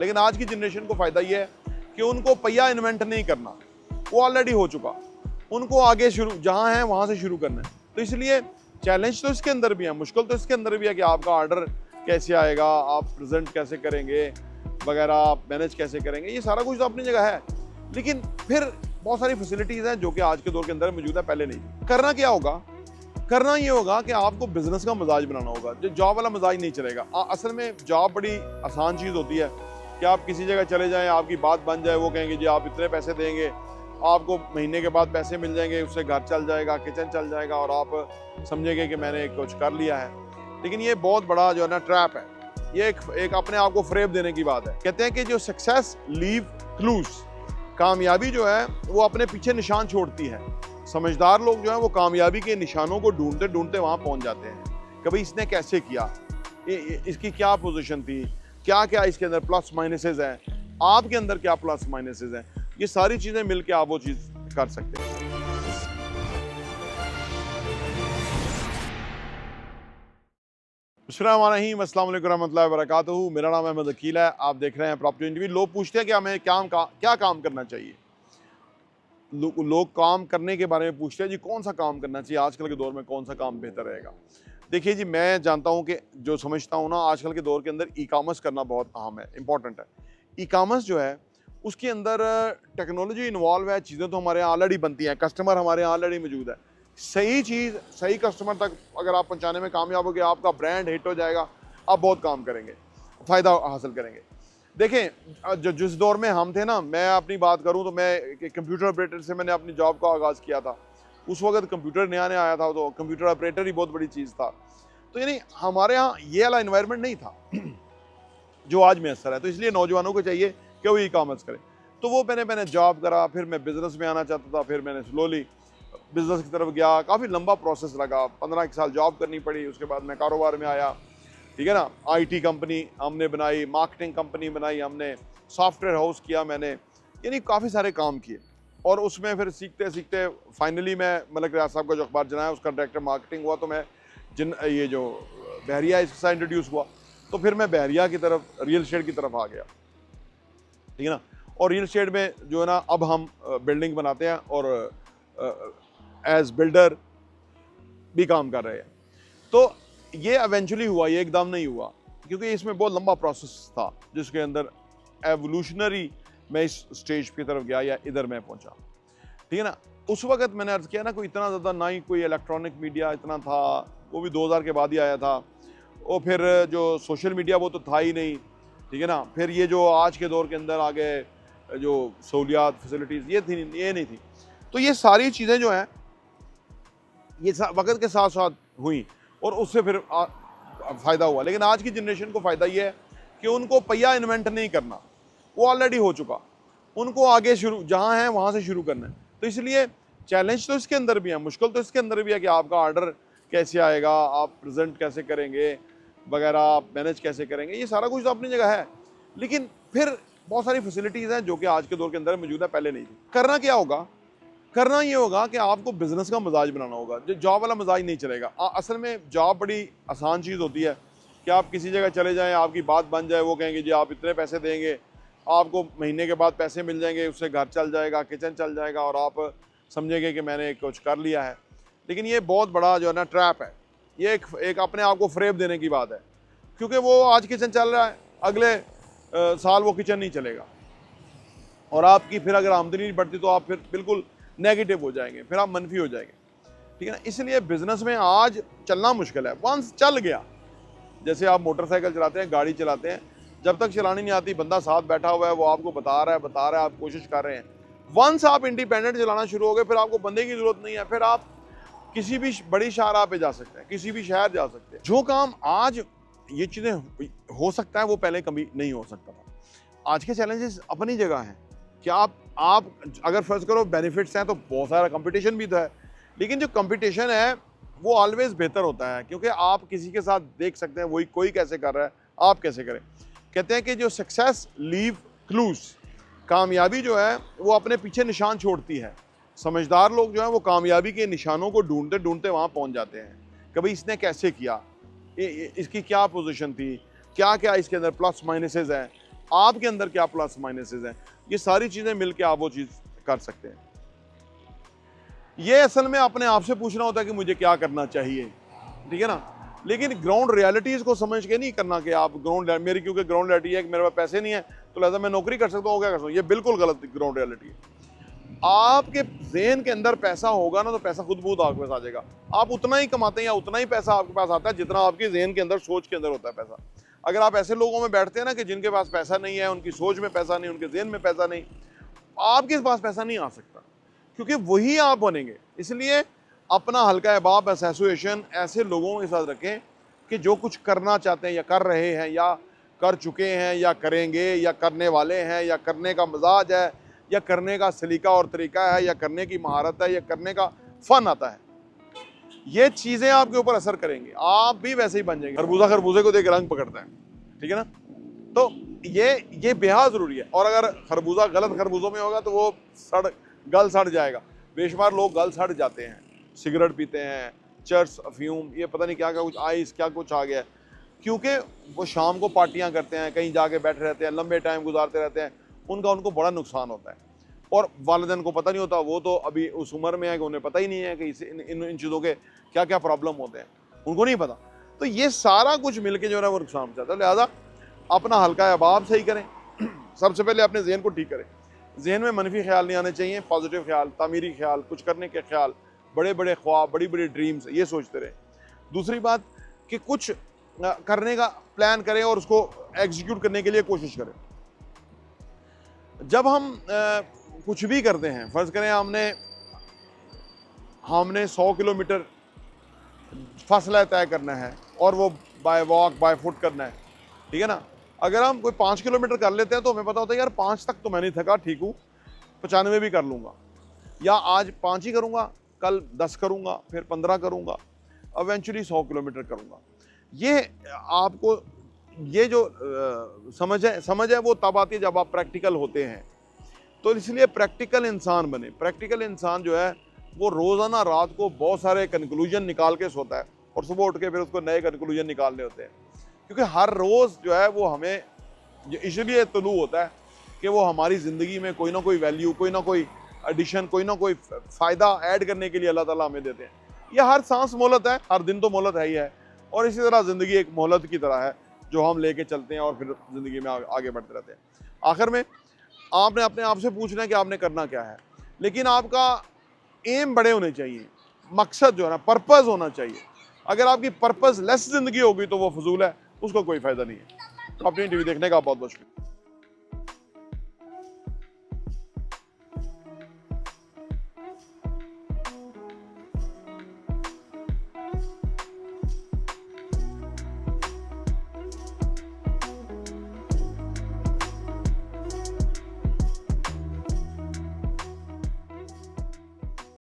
लेकिन आज की जनरेशन को फायदा ये है कि उनको पहिया इन्वेंट नहीं करना, वो ऑलरेडी हो चुका, उनको आगे शुरू जहां है वहां से शुरू करना है। तो इसलिए चैलेंज तो इसके अंदर भी है, मुश्किल तो इसके अंदर भी है कि आपका ऑर्डर कैसे आएगा, आप प्रेजेंट कैसे करेंगे वगैरह, आप मैनेज कैसे करेंगे, ये सारा कुछ तो अपनी जगह है। लेकिन फिर बहुत सारी फैसिलिटीज हैं जो कि आज के दौर के अंदर मौजूद है, पहले नहीं। करना क्या होगा, करना ये होगा कि आपको बिजनेस का मिजाज बनाना होगा। जो जॉब वाला मिजाज नहीं चलेगा। असल में जॉब बड़ी आसान चीज़ होती है कि आप किसी जगह चले जाएं, आपकी बात बन जाए, वो कहेंगे जी आप इतने पैसे देंगे, आपको महीने के बाद पैसे मिल जाएंगे, उससे घर चल जाएगा, किचन चल जाएगा और आप समझेंगे कि मैंने कुछ कर लिया है। लेकिन ये बहुत बड़ा जो है ना ट्रैप है, ये एक अपने आप को फ्रेम देने की बात है। कहते हैं कि जो सक्सेस लीव क्लूज, कामयाबी जो है वो अपने पीछे निशान छोड़ती है। समझदार लोग जो है वो कामयाबी के निशानों को ढूंढते ढूंढते वहां पहुंच जाते हैं। कभी इसने कैसे किया, इसकी क्या पोजीशन थी, क्या क्या इसके अंदर प्लस माइनसेस हैं, आपके अंदर क्या प्लस माइनसेस हैं, ये सारी चीजें मिलके आप वो चीज कर सकते हैं। अस्सलाम वालेकुम रहमतुल्लाहि व बरकातहू। मेरा नाम अहमद अकील है, आप देख रहे हैं प्रॉपर्टी इंटरव्यू। लोग पूछते हैं कि हमें क्या काम करना चाहिए। लोग काम करने के बारे में पूछते हैं जी कौन सा काम करना चाहिए, आजकल के दौर में कौन सा काम बेहतर रहेगा। देखिए जी, मैं जानता हूँ कि जो समझता हूँ ना, आजकल के दौर के अंदर ई कामर्स करना बहुत अहम है, इंपॉर्टेंट है। ई कामर्स जो है उसके अंदर टेक्नोलॉजी इन्वॉल्व है, चीज़ें तो हमारे यहाँ ऑलरेडी बनती हैं, कस्टमर हमारे यहाँ ऑलरेडी मौजूद है। सही चीज़ सही कस्टमर तक अगर आप पहुँचाने में कामयाब हो गए, आपका ब्रांड हिट हो जाएगा, आप बहुत काम करेंगे, फ़ायदा हासिल करेंगे। देखें, जिस दौर में हम थे ना, मैं अपनी बात करूं तो मैं कंप्यूटर ऑपरेटर से मैंने अपनी जॉब का आगाज़ किया था। उस वक्त कंप्यूटर नया नया आया था, तो कंप्यूटर ऑपरेटर ही बहुत बड़ी चीज़ था। तो यानी हमारे यहाँ ये वाला इन्वायरमेंट नहीं था जो आज मैसर है। तो इसलिए नौजवानों को चाहिए कि वो ई कामर्स करें। तो वो मैंने जॉब करा, फिर मैं बिज़नेस में आना चाहता था, फिर मैंने स्लोली बिज़नेस की तरफ गया। काफ़ी लंबा प्रोसेस लगा, 15 साल जॉब करनी पड़ी, उसके बाद मैं कारोबार में आया, ठीक है ना। आईटी कंपनी हमने बनाई, मार्केटिंग कंपनी बनाई हमने, सॉफ्टवेयर हाउस किया मैंने, यानी काफ़ी सारे काम किए। और उसमें फिर सीखते सीखते फाइनली मैं मलिक रियाज साहब का जो अखबार जनाया उसका डायरेक्टर मार्केटिंग हुआ। तो मैं ये जो बहरिया इसके साथ इंट्रोड्यूस हुआ, तो फिर मैं बहरिया की तरफ, रियल एस्टेट की तरफ आ गया, ठीक है ना। और रियल एस्टेट में जो है ना, अब हम बिल्डिंग बनाते हैं और एज बिल्डर भी काम कर रहे हैं। तो ये एवेंचुअली हुआ, ये एकदम नहीं हुआ, क्योंकि इसमें बहुत लंबा प्रोसेस था जिसके अंदर एवोल्यूशनरी मैं इस स्टेज की तरफ गया या इधर मैं पहुंचा, ठीक है ना। उस वक्त मैंने अर्ज किया ना, कोई इतना ज़्यादा ना ही कोई इलेक्ट्रॉनिक मीडिया इतना था, वो भी 2000 के बाद ही आया था। और फिर जो सोशल मीडिया वो तो था ही नहीं, ठीक है ना। फिर ये जो आज के दौर के अंदर आगे जो सहूलियात फैसिलिटीज़ ये नहीं थी। तो ये सारी चीज़ें जो हैं ये वक्त के साथ साथ हुई और उससे फिर फ़ायदा हुआ। लेकिन आज की जनरेशन को फ़ायदा ये है कि उनको पहिया इन्वेंट नहीं करना, वो ऑलरेडी हो चुका, उनको आगे शुरू जहां है वहां से शुरू करना है। तो इसलिए चैलेंज तो इसके अंदर भी है, मुश्किल तो इसके अंदर भी है कि आपका ऑर्डर कैसे आएगा, आप प्रेजेंट कैसे करेंगे वगैरह, आप मैनेज कैसे करेंगे, ये सारा कुछ तो अपनी जगह है। लेकिन फिर बहुत सारी फैसिलिटीज़ हैं जो कि आज के दौर के अंदर मौजूद है, पहले नहीं थी। करना क्या होगा, करना ये होगा कि आपको बिजनेस का मिजाज बनाना होगा। जो जॉब वाला मिजाज नहीं चलेगा। असल में जॉब बड़ी आसान चीज़ होती है कि आप किसी जगह चले जाएं, आपकी बात बन जाए, वो कहेंगे जी आप इतने पैसे देंगे, आपको महीने के बाद पैसे मिल जाएंगे, उससे घर चल जाएगा, किचन चल जाएगा और आप समझेंगे कि मैंने कुछ कर लिया है। लेकिन ये बहुत बड़ा जो है ना ट्रैप है, ये एक अपने आप को फ्रेम देने की बात है। क्योंकि वो आज किचन चल रहा है, अगले साल वो किचन नहीं चलेगा और आपकी फिर अगर आमदनी नहीं बढ़ती तो आप फिर बिल्कुल नेगेटिव हो जाएंगे, फिर आप मनफी हो जाएंगे, ठीक है ना। इसलिए बिजनेस में आज चलना मुश्किल है। वंस चल गया, जैसे आप मोटरसाइकिल चलाते हैं, गाड़ी चलाते हैं, जब तक चलानी नहीं आती, बंदा साथ बैठा हुआ है, वो आपको बता रहा है, आप कोशिश कर रहे हैं। वंस आप इंडिपेंडेंट चलाना शुरू हो गए, फिर आपको बंदे की जरूरत नहीं है, फिर आप किसी भी बड़ी शाहराह पे जा सकते हैं, किसी भी शहर जा सकते हैं। जो काम आज ये चीज़ें हो सकता है वो पहले कभी नहीं हो सकता था। आज के चैलेंजेस अपनी जगह हैं कि आप अगर फर्ज करो बेनिफिट्स हैं तो बहुत सारा कंपटीशन भी तो है, लेकिन जो कंपटीशन है वो ऑलवेज बेहतर होता है, क्योंकि आप किसी के साथ देख सकते हैं वही कोई कैसे कर रहा है, आप कैसे करें। कहते हैं कि जो सक्सेस लीव क्लूज, कामयाबी जो है वो अपने पीछे निशान छोड़ती है। समझदार लोग जो हैं वो कामयाबी के निशानों को ढूंढते ढूंढते वहाँ पहुँच जाते हैं। कभी इसने कैसे किया, इसकी क्या पोजीशन थी, क्या क्या इसके अंदर प्लस माइनसेस हैं, आपके अंदर क्या प्लस माइनसेस हैं, ये सारी चीज़ें मिलके आप वो चीज़ कर सकते हैं। ये असल में अपने आप से पूछना होता है कि मुझे क्या करना चाहिए, ठीक है ना। लेकिन ग्राउंड रियलिटीज़ को समझ के नहीं करना कि आप मेरी क्योंकि ग्राउंड रियलिटी है कि मेरे पास पैसे नहीं है तो लिहाजा मैं नौकरी कर सकता हूँ, क्या कर सकता हूँ, ये बिल्कुल गलत ग्राउंड रियलिटी है। आपके ज़हन के अंदर पैसा होगा ना तो पैसा खुद बहुत आपके पास आ जाएगा। आप उतना ही कमाते हैं या उतना ही पैसा आपके पास आता है जितना आपके ज़हन के अंदर, सोच के अंदर होता है पैसा। अगर आप ऐसे लोगों में बैठते हैं ना कि जिनके पास पैसा नहीं है, उनकी सोच में पैसा नहीं, उनके ज़हन में पैसा नहीं, आपके पास पैसा नहीं आ सकता, क्योंकि वही आप बनेंगे। इसलिए अपना हल्का अहबाब एसोसिएशन ऐसे लोगों के साथ रखें कि जो कुछ करना चाहते हैं या कर रहे हैं या कर चुके हैं या करेंगे या करने वाले हैं या करने का मिजाज है या करने का सलीका और तरीका है या करने की महारत है या करने का फन आता है। ये चीज़ें आपके ऊपर असर करेंगी, आप भी वैसे ही बन जाएंगे। खरबूजा खरबूजे को देख रंग पकड़ता है, ठीक है ना। तो ये बेहद ज़रूरी है। और अगर खरबूजा गलत खरबूजों में होगा तो वो गल सड़ जाएगा। बेशुमार लोग गल सड़ जाते हैं, सिगरेट पीते हैं, चर्स, अफ्यूम, ये पता नहीं क्या क्या कुछ आइस क्या कुछ आ गया है, क्योंकि वो शाम को पार्टियां करते हैं, कहीं जाके बैठे रहते हैं, लंबे टाइम गुजारते रहते हैं, उनको बड़ा नुकसान होता है। और वालिदैन को पता नहीं होता, वो तो अभी उस उम्र में है कि उन्हें पता ही नहीं है कि इन चीज़ों के क्या क्या प्रॉब्लम होते हैं, उनको नहीं पता। तो ये सारा कुछ मिलके जो है वो नुकसान पहुंचाता है। लिहाजा अपना हल्का अहबाब सही करें, सबसे पहले अपने जहन को ठीक करें। जहन में मनफी ख्याल नहीं आने चाहिए, पॉजिटिव ख्याल, तामीरी ख्याल, कुछ करने के ख्याल, बड़े बड़े ख्वाब, बड़ी बड़ी ड्रीम्स, ये सोचते रहें। दूसरी बात कि कुछ करने का प्लान करें और उसको एग्जीक्यूट करने के लिए कोशिश करें। जब हम कुछ भी करते हैं, फ़र्ज़ करें हमने 100 किलोमीटर फासला तय करना है और वो बाय वॉक बाय फुट करना है, ठीक है ना। अगर हम कोई 5 किलोमीटर कर लेते हैं तो हमें पता होता है यार 5 तक तो मैं नहीं थका, ठीक हूँ, 95 भी कर लूँगा, या आज 5 ही करूँगा, कल 10 करूँगा, फिर 15 करूँगा, इवेंचुअली 100 किलोमीटर करूँगा। ये आपको ये जो समझ है वो तब आती है जब आप प्रैक्टिकल होते हैं। तो इसलिए प्रैक्टिकल इंसान बने। प्रैक्टिकल इंसान जो है वो रोज़ाना रात को बहुत सारे कंक्लूजन निकाल के सोता है और सुबह उठ के फिर उसको नए कंक्लूजन निकालने होते हैं, क्योंकि हर रोज़ जो है वो हमें इसलिए तुलू होता है कि वो हमारी ज़िंदगी में कोई ना कोई वैल्यू, कोई ना कोई एडिशन, कोई ना कोई फ़ायदा ऐड करने के लिए अल्लाह ताला हमें देते हैं। यह हर सांस मोहलत है, हर दिन तो मोहलत है ही है, और इसी तरह ज़िंदगी एक मोहलत की तरह है जो हम लेके चलते हैं और फिर ज़िंदगी में आगे बढ़ते रहते हैं। आखिर में आपने अपने आप से पूछना है कि आपने करना क्या है, लेकिन आपका एम बड़े होने चाहिए, मकसद जो है ना, पर्पज़ होना चाहिए। अगर आपकी पर्पज़ लेस ज़िंदगी होगी तो वो फजूल है, उसका कोई फ़ायदा नहीं है। तो अपनी टीवी देखने का बहुत बहुत शुक्रिया।